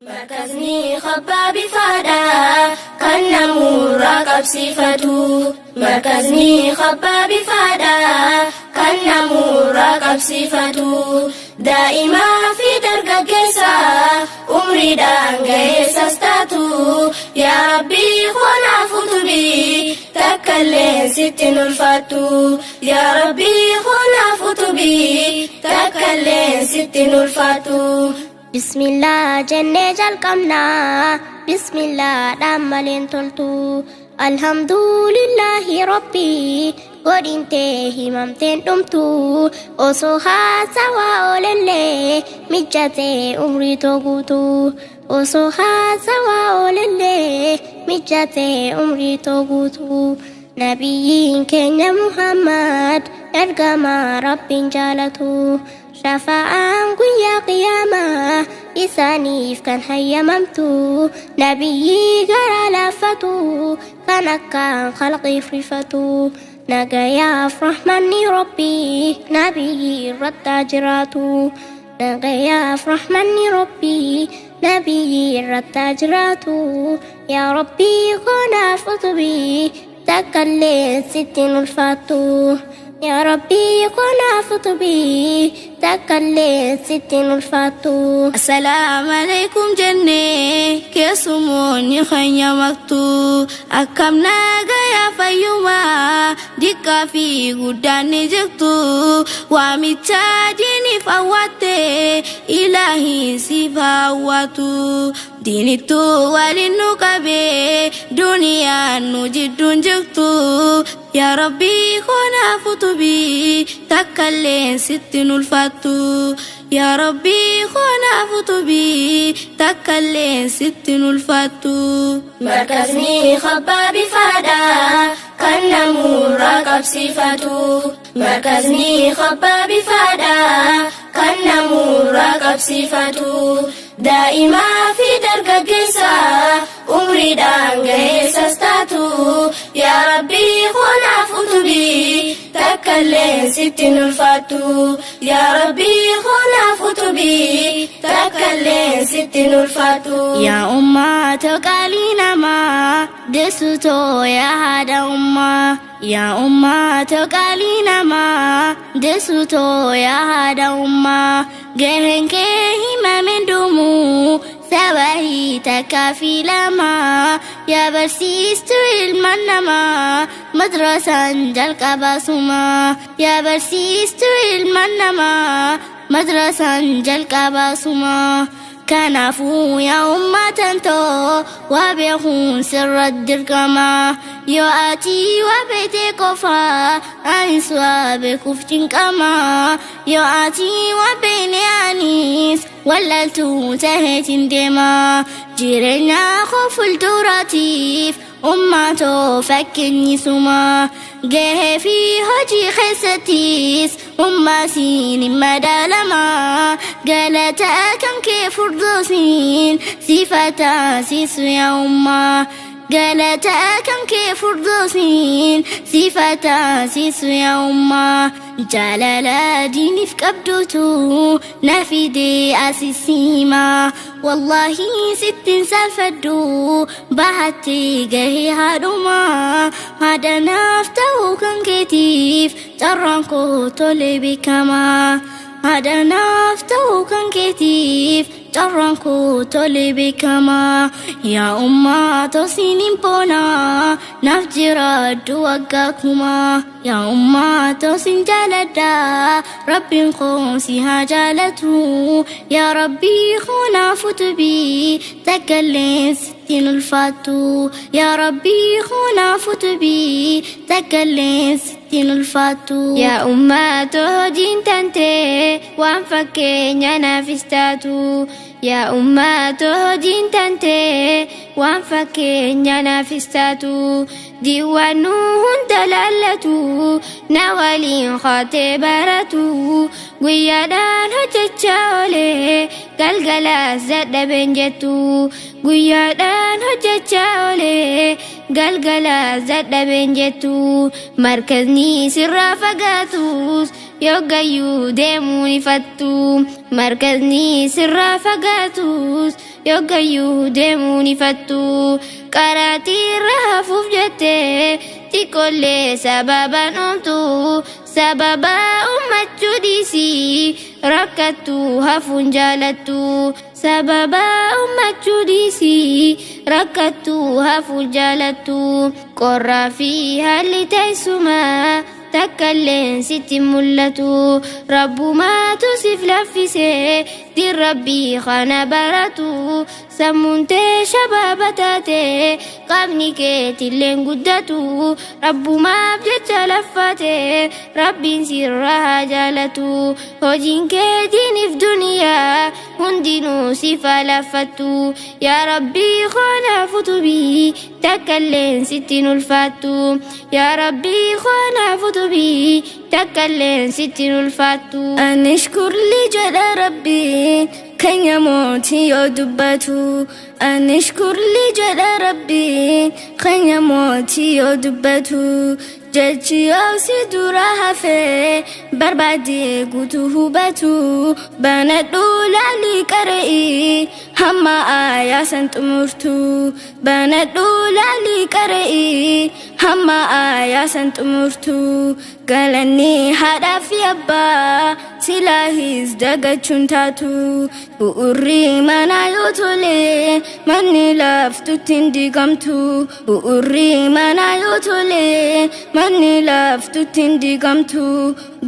مركزني خباب فادا كان نمور رقب صفته مركزني خباب فادا كان نمور رقب صفته دائما في درجة عمري دانجي سستاتو يا ربي خنا فتبي تكلم ستين الفاتو يا ربي خنا فتبي تكلم ستين الفاتو بسم الله جنة القمنا بسم الله دمالين تلتو الحمد لله ربي قرين تهي ممتن دمتو أسوها سوا أولي مجاتي عمري توقوتو أسوها سوا أولي مجاتي عمري توقوتو نبيين كان محمد أرقما رب جالتو شفاعاً قيا قيامة إسانيف كان حياممتو نبيي قرى لفتو كان خلقي فرفتو نقيا فرحمني ربي نبيي رد جراتو نقيا فرحمني ربي نبيي رد جراتو يا ربي خنا فطبي تكلم ستين الفاتو يا ربي قنا فطبي تكلم ستين الفاتو السلام عليكم جنة كيسموني خيا مكتو أكمنا غيا فيوما ديكا في غداني جكتو وامتاجيني فواتي إلهي سيفاواتو ديني تو ولنكبي دنيا نجد جكتو يا ربي خنا فطبي تكلم ستين الفاتو يا ربي خنا فطبي تكلم ستين الفاتو مركزني خباب فادا كان نمور رقب صفته مركزني خباب فادا كان نمور رقب صفته دائما في درجة عمري دانجي سستاتو يا ربي خنا فطبي تكلم ستين الفاتو يا ربي خنا فطبي تكلم ستين الفاتو يا أمة قالينا ما دستو يا هذا أمة يا أمة قالينا ما دستو يا هذا أمة جهنك هما من دمو سواهي تكافي لما يا برسيستو المنما مدرسة جلق باسما يا برسيستو المنما مدرسة جلق باسما كنافو يا أمة تو وبيخون سر الدركما يؤتي وبيتي كفا أنسوا بكفتن كما يؤتي وبيني أنيس وللتو تهت دما جيرنا خوف الدوراتيف أمتو فكني سما جه في هجي خستيس سين مدالما قالت كم كيف الرسين صفتا سيس يا أمة قالت كم كيف الرسين صفتا سيس يا أمة جلال ديني في كبدوتو نفيدي أسيسيما والله ستين سالفدو بحتي جهي هادوما هذا نفتو كان كتيف ترانكو طلبي كما هذا نفتو كان كتيف ترانكو طلبي كما يا أمة توسينين بونا نفجر دوغاكما يا أمة توسين جالدا ربي خوسيها جالتو يا ربي خونا فتبي تكلم ستين الفاتو يا ربي خونا فتبي تكلم ستين الفاتو يا أمة تهجين تنتي وانفكين نافستاتو يا أمة تهجين تنتي وانفكين نافستاتو ديوانوهن دلالتو نوالين خاتبارتو قيادان هجتشاولي قلقلا زد بنجتو قيادان هجتشاولي قلقلا زد بنجتو مركزني سر فقاتوس يوغيو ديموني فتو مركزني سر فقاتوس yoggayyuu deemuu ni fattu qaraatirra hafuuf jettee xiqqollee sababa noomtu sababa ummachuu dhiisii rakkattu hafuun jaalattu sababa ummachuu dhiisii rakkattu hafuun jaalattu qorraa fi haalli teessumaa takkalleen sitti mul'atu rabbumaatu sif laffisee din rabbii kana baratu sammuun tee shabaaba taate qaamni keetilleen guddatu rabbumaaf jecha laffate rabbiin sirra haa jaalatu hojiin keetiiniif duniyaa hundinuu sifa laffattu yaa rabbii kanaaf utubii takkalleen sittiin ulfaattu yaa rabbii kanaaf utubii takkalleen sittiin ulfaattu anishkur li jedha rabbiin kanya mootii yoo dubbatu anishkur li jedha rabbiin kanya mootii yoo dubbatu jechi yoo si dura hafee barbaadee guutuu hubatu banadhu laalii qara'ii hamma aayaa san xumurtu banadhu laalii qara'ii hamma aayaa san xumurtu galanni haadhaa fi abbaa silaahis dagachuun taatu bu'urri manaa yoo tole manni laftutti hin diigamtu bu'urri manaa yoo tole manni laftutti hin diigamtu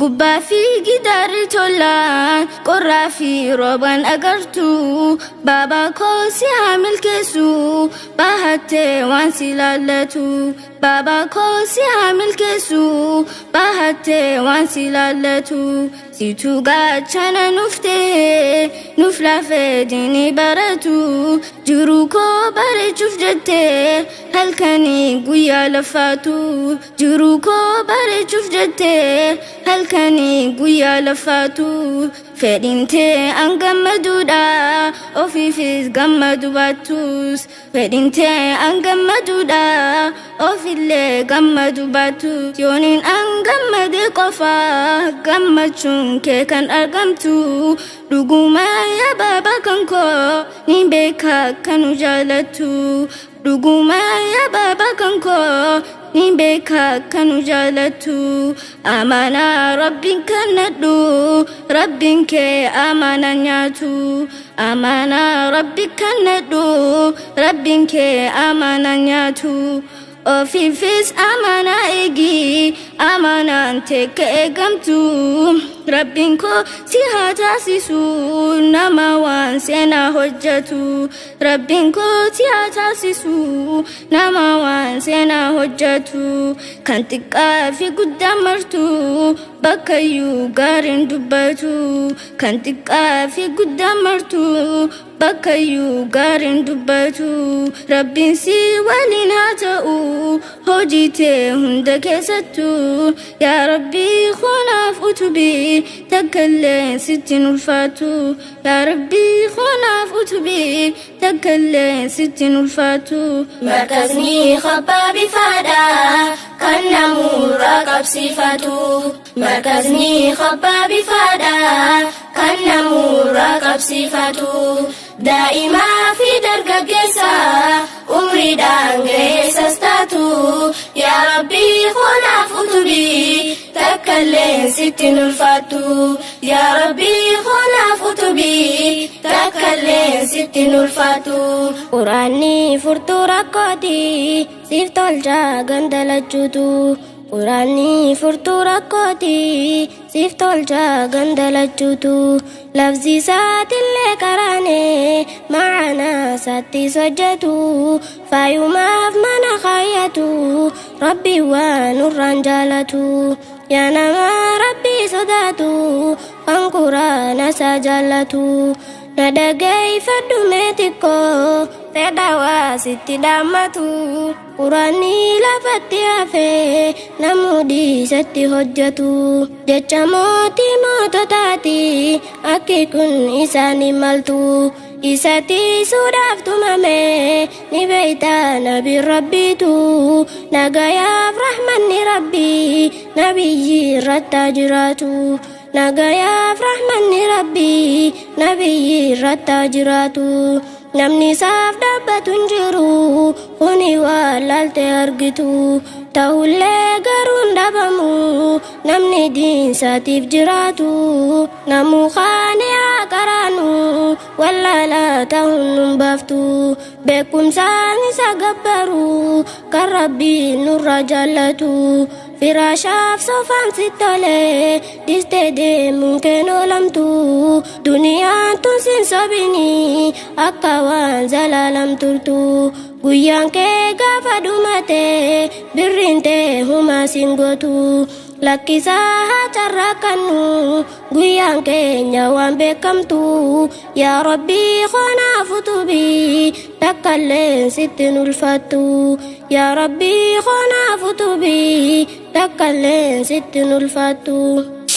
gubbaa fi gidaarri tolaan qorraa fi rooban agartu baabaa koo si haa milkeessu bahattee waan si laallatu baabaa koo si haa milkeessu bahattee waan si laallatu situ gaachana nuftee nuuf lafee diini baratu jiruu koo bareechuuf jettee halkanii guyyaa lafaatu jiruu koo bareechuuf jettee halkanii guyyaa lafaatu fedhintee an gammaduudha ofiifis gammadu baattus fedhintee an gammaduudha ofillee gammadu baattus yooniin an gammade qofa gammachuun kee kan argamtu dhuguma yaa baaba kan koo ni beeka kanu jaalattu dhuguma yaa baaba kan koo ni beeka kanu jaalattu amaanaa rabbiin kannadhu rabbiin kee amaanaa nyaatu amaanaa rabbiin kannadhu rabbiin kee amaanaa nyaatu ofiifis amaanaa eegi amaanaan teekka eegamtu rabbiin koo si haa taasisu nama waan seenaa hojjetu rabbiin koo si haa taasisu nama waan seenaa hojjetu kan xiqqaa fi guddaa martu bakkayyuu gaariin dubbatu kan xiqqaa fi guddaa martu bakkayyuu gaariin dubbatu rabbiin si waliin haa ta'u hojii tee hunda keessattu yaa rabbii kanaaf utubii takkallee sittiin ulfaatu yaa rabbii kanaaf utubii takkallee sittiin ulfaatu markazni khabbaabi faadhaa kan namuurraa qabsiifatu markazni khabbaabi faadhaa kan namuurraa qabsiifatu daa'imaa fi dargaggeessa umriidhaan geessas taatu yaa rabbii kanaaf utubii takkallee sittiin ulfaattu yaa rabbii kanaaf utubii takkallee sittiin ulfaattu quraanni furtuu rakkooti siif tolcha gandalachuutu quraanni furtuu rakkooti siif tolcha gandalachuutu lafzi isaatillee qaraane maanaa isaattis hojjetu faayumaaf mana kaayyatu rabbi waan nurraan jaalatu yaa nama rabbii sodaatu kan quraana isaa jaallatu na dhageeffadhu mee xiqqoo fedha waa sitti dhaammatu quraanni lafatti hafee namuu dhiisatti hojjetu jecha mootii moototaati akki kun isaan hin maltu isatti suudhaaf tumame ni beeyta nabiin rabbiitu nagayaaf rahmanni rabbii nabiyyi irratti jiraatu nagayaaf rahmanni rabbii nabiyyi irratti jiraatu namni isaaf dhaabbatu hin jiru kuni wallaalte argitu ta'ullee garuu hin dhabamu namni diinsaatiif jiraatu namuu kaane haa qaraanu wallaala ta'uun nun baaftu beekumsaan isa gabbaru kan rabbiin nurra jaallatu firaashaaf soofaan sittole distee deemuun keenoolamtu duniyaan tun sin sobini akka waan zalaalam turtu guyyaan kee gaafa dhumate birriin tee humaa sin gootu lakkisaa haa carraaqannu guyyaan keenya waan beekamtu yaa rabbii koonaaf utubii takkalleen sittin ulfattu yaa rabbii koonaaf utubii takkalleen sittin ulfattu.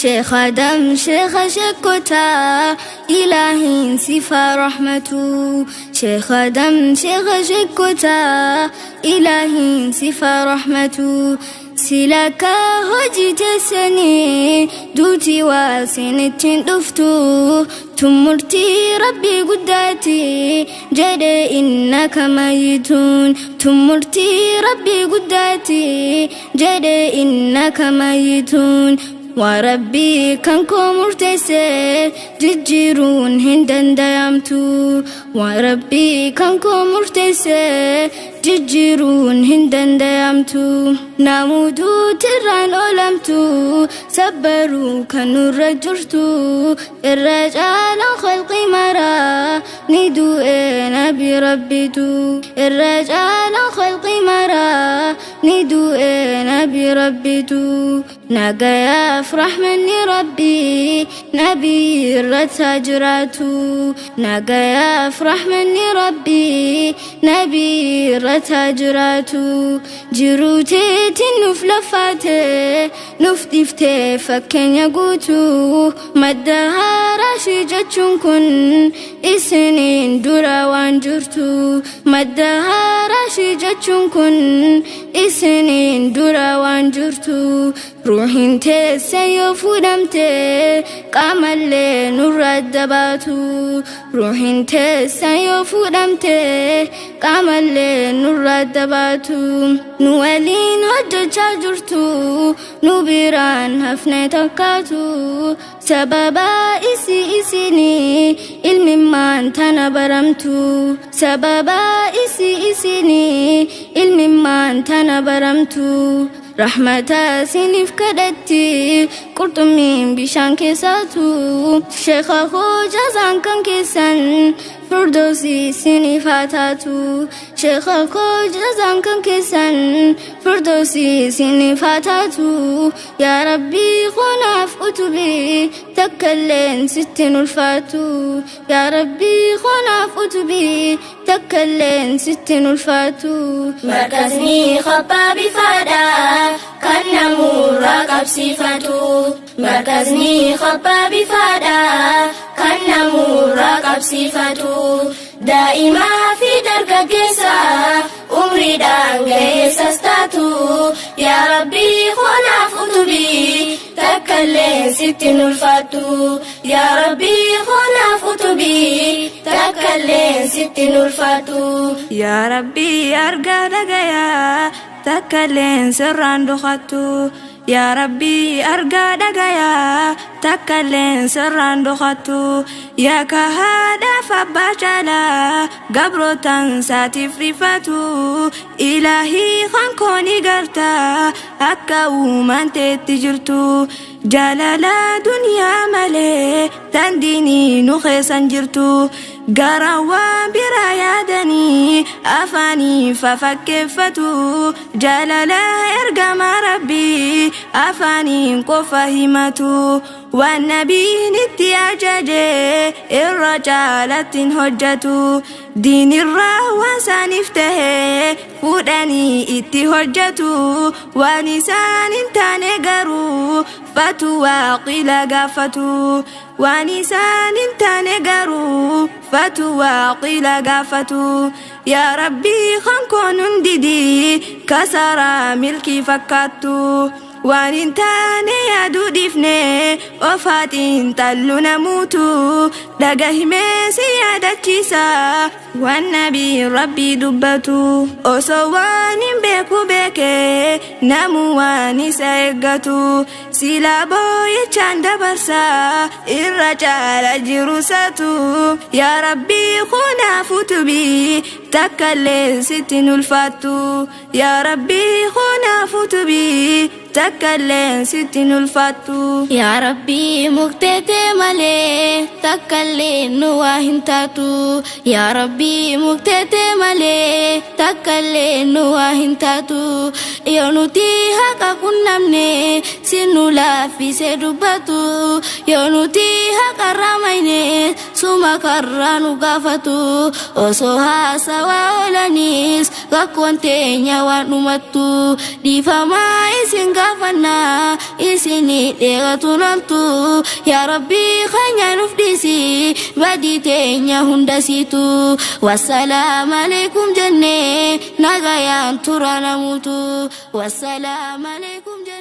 شيخ دم شيخ شكوتا إلهي صفة رحمته شيخ دم شيخ شكوتا إلهي صفة رحمته سلك هجي تسني دوتي واسنتين دفتو تمرتي ربي قداتي جد إنك ميتون تمرتي ربي قداتي جد إنك ميتون وربي كنكم مرتسل ججرون هندن ديامتو وربي كنكم مرتسل ججرون هندن ديامتو نامودو تران أولمتو سبرو كنور جرتو الرجال خلقي مرا ندو انا بربتو الرجال خلقي مرا ندو انا بربتو ناقا يفرح مني ربي نبي الرتاجراتو ناقا يفرح مني ربي نبي الرتاجراتو جروتي تنف لفاتي نفدفتي فكن يقوتو مدها راشي جتشن كن إسنين دورا وانجرتو مدها راشي جتشن كن إسنين دورا وانجرتو روحين تسيو فودمتي قامل نور الدباتو روحين تسيو فودمتي قامل نور الدباتو نوالين هجو جاجرتو نوبيران هفني تكاتو سببا إسيني الممان تنبرمتو سببا إسيني الممان تنبرمتو رحمة سنف كدتي قرطمين بشان كيساتو شيخ جزان كان كيسان فردوسي سنفاتاتو شيخ جزان كان كيسان فردوسي سنفاتاتو يا ربي خناف أتبي تكلن ستين الفاتو يا ربي خناف أتبي تكلن ستين الفاتو مركزني خبا بفادا كان نمور قبصفتو مركزني خبا بفادا كان نمور قبصفتو دائما في درك جيسا عمري دانجي سستاتو يا ربي خناف أتبي تكلن ستين الفاتو يا ربي خناف أتبي تكلن ستين الفاتو يا ربي أرقى دقيا تكلن سران دخاتو يا ربي أرقى دقيا تكلن سران دخاتو يا كهادا فباشالا قبرو تنساتي فريفاتو إلهي خانكوني قرتا أكا ومن تتجرتو جلالا دنيا ملي تنديني نخيسا جرتو قراوا برايادني أفاني ففكفتو جلالا إرقام ربي أفاني كفهمتو والنبي نتياججي الرجالة هجتو دين الرهوة سنفته فوداني اتي هجتو ونسان تانقرو فتوى قيل قافتو ونسان تانقرو فتوى قيل قافتو يا ربي خنكون ددي كسر ملكي فكاتو waan hin taane yaaduu dhiifne ofaatiin tallu namuutu dhagahimee si yaadachiisa waan nabii rabbii dubbatu osoo waan hin beeku beeke namu waan isa eeggatu silaa booyichaan dabarsa irra caala jiru satu yaa rabbii kunaafu tubii takkallee sittin ulfaattu yaa rabbii kunaafu tubii takkallee sittin ulfaattu yaa rabbii mukteete malee takkallee nu waa hin taatu yaa rabbii mukteete malee takkallee nu waa hin taatu yoo nuti haqa qunnamne sinu laaffisee dubbatu yoo nuti haqa ramayne suma karraa nu gaafatu osoo haasawaa oolanis rakkoon teenya waan dhumattu dhiifamaa isin gaafannaa isini dheeratu namtu yaa rabbii keenya nuuf dhiisi badii teenya hundasiitu wassalaam alaikum jenne nagayaan tura namuutu wassalaam alaikum jenne